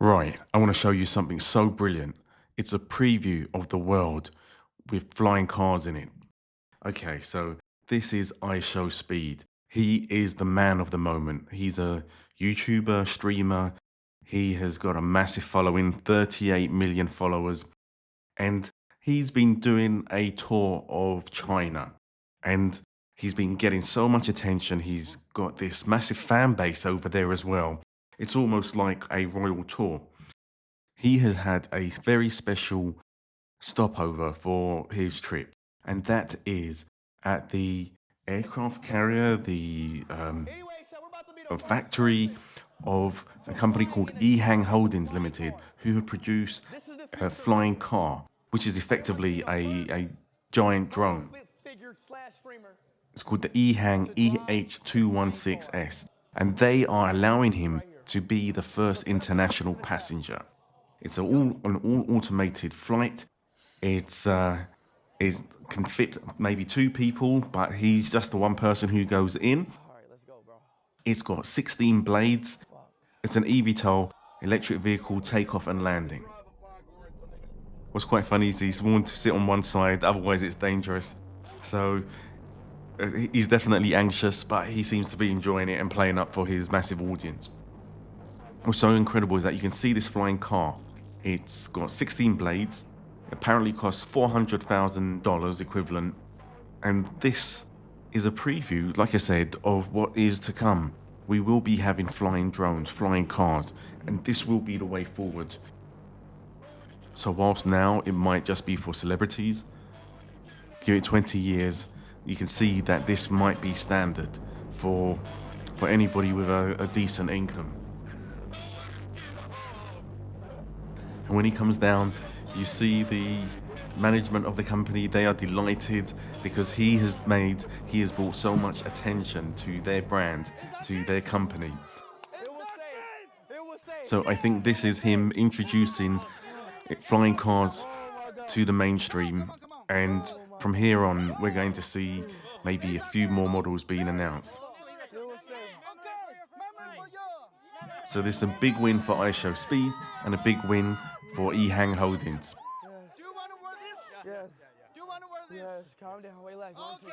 Right, I want to show you something so brilliant. It's a preview of the world with flying cars in it. Okay, so this is iShowSpeed. He is the man of the moment. He's a YouTuber, streamer. He has got a massive following, 38 million followers. And he's been doing a tour of China. And he's been getting so much attention. He's got this massive fan base over there as well. It's almost like a royal tour. He has had a very special stopover for his trip, and that is at the aircraft carrier, the a factory of a company called EHang Holdings Limited, who have produced a flying car, which is effectively a giant drone. It's called the EHang EH216-S, and they are allowing him to be the first international passenger. It's an all automated flight. It can fit maybe two people, but he's just the one person who goes in. It's got 16 blades. It's an eVTOL, electric vehicle takeoff and landing. What's quite funny is he's warned to sit on one side, otherwise it's dangerous. So he's definitely anxious, but he seems to be enjoying it and playing up for his massive audience. What's so incredible is that you can see this flying car. It's got 16 blades. It apparently costs $400,000 equivalent. And this is a preview, like I said, of what is to come. We will be having flying drones, flying cars, and this will be the way forward. So whilst now it might just be for celebrities, give it 20 years, you can see that this might be standard for anybody with a decent income. And when he comes down, you see the management of the company. They are delighted because he has brought so much attention to their brand, to their company. So I think this is him introducing flying cars to the mainstream, and from here on we're going to see maybe a few more models being announced. So this is a big win for iShowSpeed and a big win for EHang Holdings. Do you want to wear this? Yes. Do you want to wear this? Yes, calm down, relax. Okay.